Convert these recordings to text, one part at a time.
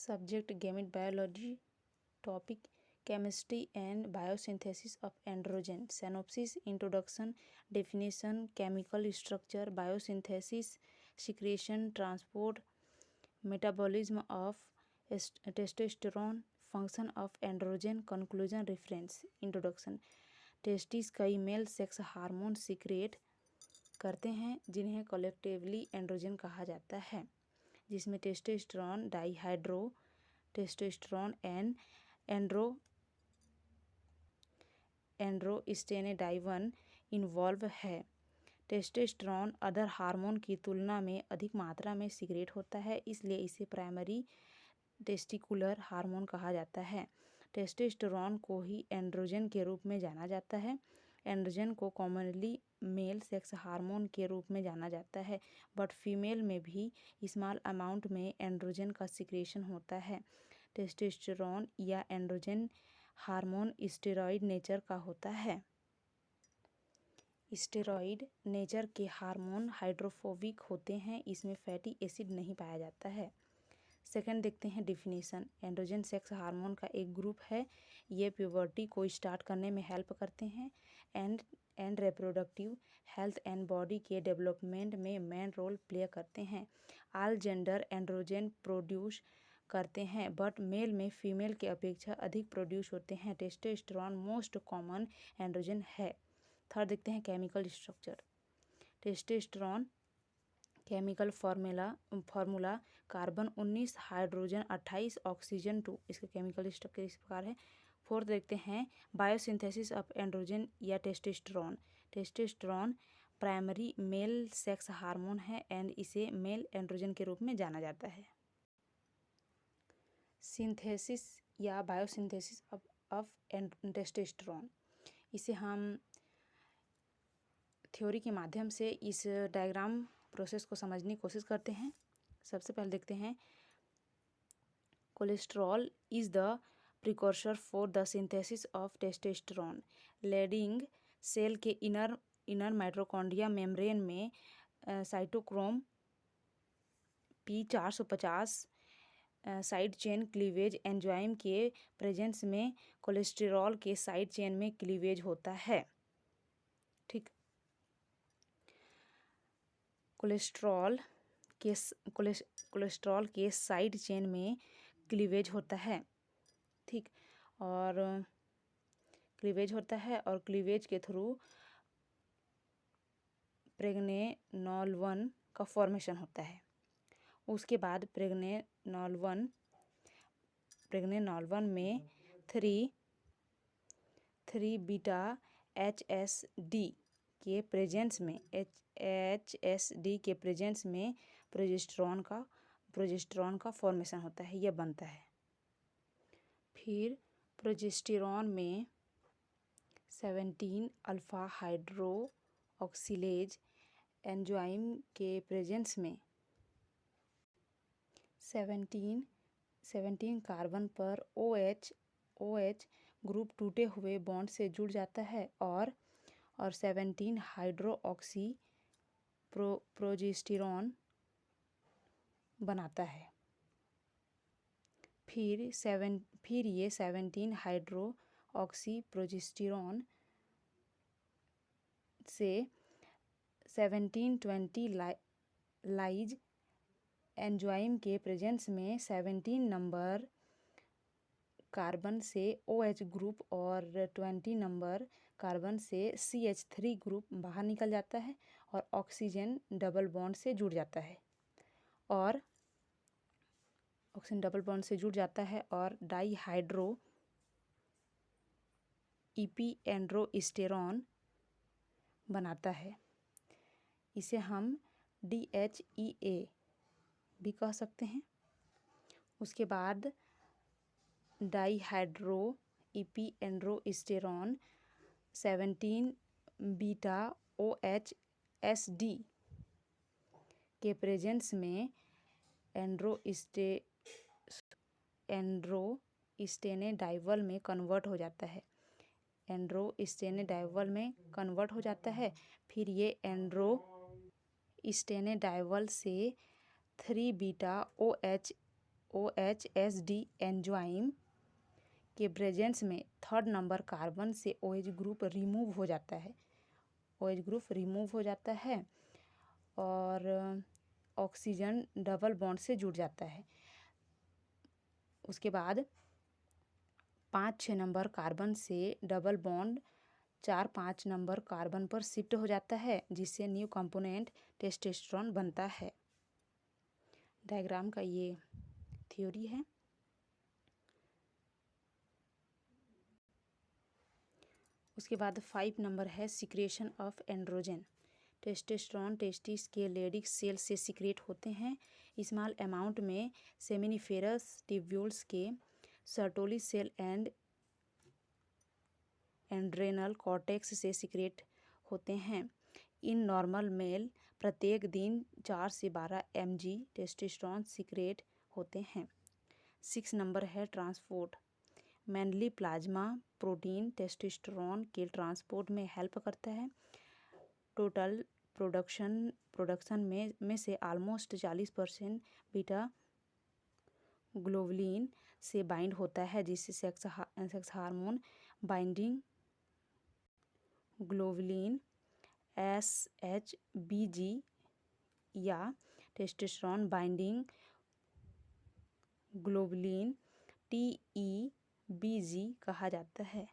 Subject gamete biology. Topic chemistry and biosynthesis of androgen. Synopsis, introduction, definition, chemical structure, biosynthesis, secretion, transport, metabolism of testosterone, function of androgen, conclusion, reference. Introduction. Testis कई male sex hormone secrete करते हैं जिन्हें collectively androgen कहा जाता है, जिसमें testosterone, dihydro testosterone and androstenedione involve है। Testosterone other hormone की तुलना में अधिक मात्रा में सीक्रेट होता है, इसलिए इसे प्राइमरी टेस्टिकुलर हार्मोन कहा जाता है। टेस्टोस्टेरोन को ही एंड्रोजन के रूप में जाना जाता है। एंड्रोजन को कॉमनली मेल सेक्स हार्मोन के रूप में जाना जाता है, बट फीमेल में भी स्मॉल अमाउंट में एंड्रोजन का सिक्रेशन होता है। टेस्टोस्टेरोन या एंड्रोजन हार्मोन स्टेरॉयड नेचर का होता है। स्टेरॉयड नेचर के हार्मोन हाइड्रोफोबिक होते हैं, इसमें फैटी एसिड नहीं पाया जाता है। सेकंड देखते हैं डिफिनीशन। एंड्रोजन सेक्स हार्मोन का एक ग्रुप है। ये प्यूबर्टी को स्टार्ट करने में हेल्प करते हैं and reproductive health and body के डेवलपमेंट में मेन रोल प्ले करते हैं। ऑल जेंडर एंड्रोजन प्रोड्यूस करते हैं, बट मेल में फीमेल के अपेक्षा अधिक प्रोड्यूस होते हैं। टेस्टोस्टेरोन मोस्ट कॉमन एंड्रोजन है। थर्ड देखते हैं chemical structure. Testosterone chemical formula carbon 19, hydrogen 28, oxygen 2। इसका केमिकल स्ट्रक्चर इस प्रकार है। फोर्थ देखते हैं बायोसिंथेसिस ऑफ एंड्रोजन या testosterone. Testosterone primary mail sex hormone है एंड इसे मेल एंड्रोजन के रूप में जाना जाता है। सिंथेसिस या बायोसिंथेसिस ऑफ टेस्टोस्टेरोन, इसे हम थ्योरी के माध्यम से इस डायग्राम प्रोसेस को समझने की कोशिश करते हैं। सबसे पहले देखते हैं cholesterol is the precursor for the synthesis of testosterone. Leading cell के इनर माइटोकॉन्ड्रिया मेम्ब्रेन में cytochrome P450 side chain cleavage enzyme के प्रेजेंस में कोलेस्ट्रॉल के साइड चेन में क्लीवेज होता है। ठीक, कोलेस्ट्रॉल के साइड चेन में क्लीवेज होता है। ठीक, और क्लीवेज के थ्रू प्रेग्नेनोल 1 का फॉर्मेशन होता है। उसके बाद प्रेग्नेनोल 1 में 3 बीटा HSD के प्रेजेंस में प्रोजेस्टेरॉन का फॉर्मेशन होता है, यह बनता है। फिर प्रोजेस्टेरॉन में 17 अल्फा हाइड्रो ऑक्सीलेज एंजाइम के प्रेजेंस में 17 कार्बन पर OH ग्रुप टूटे हुए बॉन्ड से जुड़ जाता है और 17 हाइड्रो ऑक्सी प्रोजेस्टेरॉन बनाता है। फिर ये 17 हाइड्रो ऑक्सी प्रोजेस्टेरॉन से 1720 लाइज एंजाइम के प्रेजेंस में 17 नंबर कार्बन से OH ग्रुप और 20 नंबर कार्बन से CH3 ग्रुप बाहर निकल जाता है और ऑक्सीजन डबल बॉन्ड से जुड़ जाता है और डाईहाइड्रो एंड्रोस्टेरोन बनाता है। इसे हम DHEA भी कह सकते हैं। उसके बाद डाईहाइड्रो एंड्रोस्टेरोन 17 बीटा OHSD के प्रेजेंस में एंड्रोस्टेनेडाइवल में कन्वर्ट हो जाता है। फिर ये एंड्रोस्टेनेडाइवल से 3 बीटा OHSD एंजाइम के प्रेजेंस में थर्ड नंबर कार्बन से OH ग्रुप रिमूव हो जाता है, OH ग्रुप रिमूव हो जाता है और ऑक्सीजन डबल बॉन्ड से जुड़ जाता है। उसके बाद 5-6 नंबर कार्बन से डबल बॉन्ड 4-5 नंबर कार्बन पर शिफ्ट हो जाता है, जिससे न्यू कंपोनेंट टेस्टोस्टेरोन बनता है। डायग्राम का ये थ्योरी है। उसके बाद 5 नंबर है secretion of androgen. Testosterone testis के लेडिक सेल से सिक्रेट होते हैं। स्मॉल अमाउंट में सेमिनिफेरस ट्यूब्यूल्स के Sertoli cell and adrenal cortex से सिक्रेट होते हैं। इन नॉर्मल मेल प्रत्येक दिन 4 से 12 mg टेस्टोस्टेरोन सिक्रेट होते हैं। 6 नंबर है transport. Mainly plasma protein testosterone के ट्रांसपोर्ट में हेल्प करता है। टोटल प्रोडक्शन में से ऑलमोस्ट 40% बीटा ग्लोबुलिन से बाइंड होता है, जिससे sex hormone binding globulin SHBG या टेस्टोस्टेरोन बाइंडिंग ग्लोबुलिन TEBG कहा जाता है।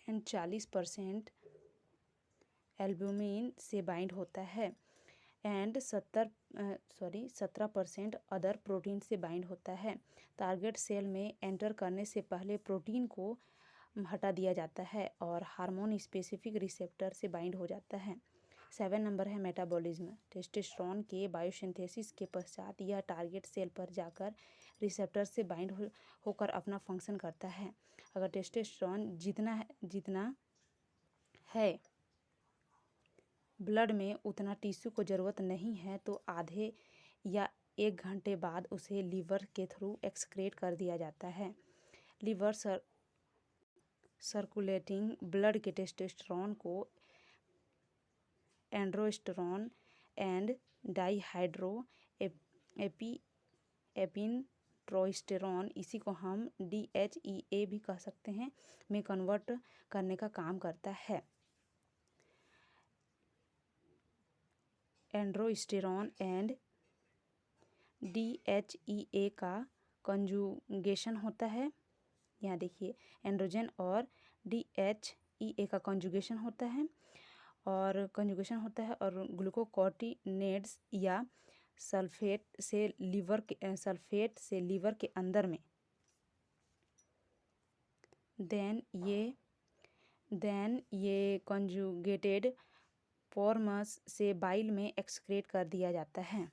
एंड 40% एल्ब्यूमिन से बाइंड होता है एंड 17% अदर प्रोटीन से बाइंड होता है। टारगेट सेल में एंटर करने से पहले प्रोटीन को हटा दिया जाता है और हार्मोन स्पेसिफिक रिसेप्टर से बाइंड हो जाता है। 7 नंबर है मेटाबॉलिज्म। टेस्टोस्टेरोन के बायोसिंथेसिस के पश्चात यह टारगेट सेल पर जाकर रिसेप्टर से बाइंड होकर अपना फंक्शन करता है। अगर टेस्टोस्टेरोन जितना है ब्लड में उतना टिश्यू को ज़रूरत नहीं है तो आधे या 1 घंटे बाद उसे लीवर के थ्रू एक्सक्रेट कर दिया जाता है। लीवर सर्कुलेटिंग ब्लड के टेस्टोस्टेरोन को एंड्रोस्टेरोन एंड डाईहाइड्रो एपिनट्रोस्टेरोन, इसी को हम DHEA भी कह सकते हैं, में कन्वर्ट करने का काम करता है। एंड्रोस्टेरोन एंड DHEA का कंजुगेशन होता है। यहाँ देखिए एंड्रोजन और DHEA का कंजुगेशन होता है और ग्लूकोकॉर्टिनेड्स या सल्फेट से लीवर के अंदर में देन ये कंजुगेटेड फॉर्म्स से बाइल में एक्सक्रेट कर दिया जाता है।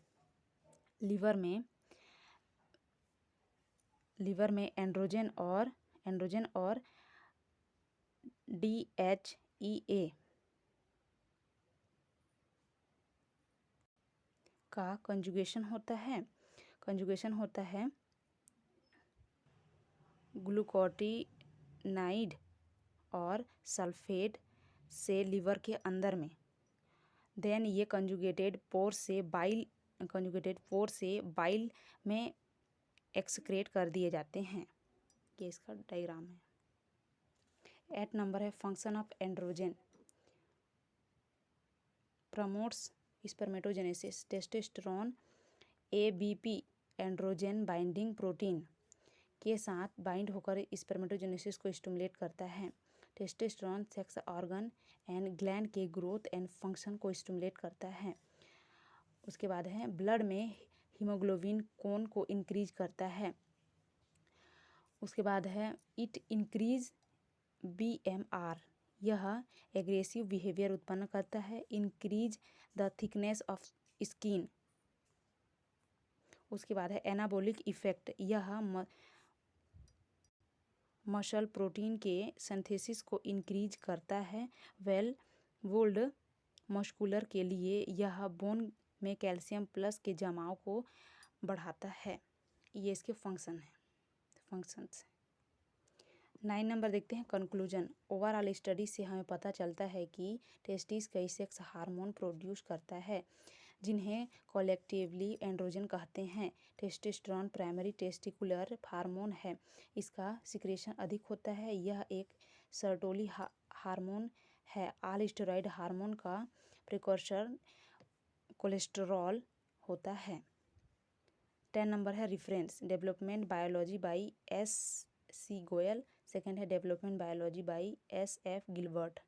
लीवर में एंड्रोजन और DHEA का कंजुगेशन होता है ग्लूकोटिनाइड और सल्फेट से लीवर के अंदर में। देन ये कंजुगेटेड पोर से बाइल में एक्सक्रेट कर दिए जाते हैं। ये इसका डायग्राम है। 8 नंबर है function of androgen. Promotes spermatogenesis. Testosterone ABP androgen binding protein के साथ बाइंड होकर स्पर्मेटोजेनेसिस को स्टिमुलेट करता है। Testosterone sex organ and gland के ग्रोथ एंड फंक्शन को स्टिमुलेट करता है। उसके बाद है ब्लड में हीमोग्लोबिन कोन को इंक्रीज करता है। उसके बाद है इट इंक्रीज BMR, यह एग्रेसिव बिहेवियर उत्पन्न करता है। Increase the thickness of skin. उसके बाद है एनाबॉलिक इफेक्ट, यह मसल प्रोटीन के सिंथेसिस को इंक्रीज करता है। वेल वोल्ड मस्कुलर के लिए यह बोन में कैल्शियम प्लस के जमाव को बढ़ाता है। ये इसके फंक्शंस। 9 नंबर देखते हैं कंक्लूजन। ओवरऑल स्टडी से हमें पता चलता है कि टेस्टिस कई सेक्स हार्मोन प्रोड्यूस करता है, जिन्हें कलेक्टिवली एंड्रोजन कहते हैं। टेस्टोस्टेरोन प्राइमरी टेस्टिकुलर हार्मोन है, इसका सिक्रेशन अधिक होता है। यह एक सर्टोली हार्मोन है। ऑल स्टेरॉयड हार्मोन का प्रिकॉर्सर कोलेस्टेरॉल होता है। 10 नंबर है reference development biology by S. C. Goyal. Second है development biology by S. F. Gilbert.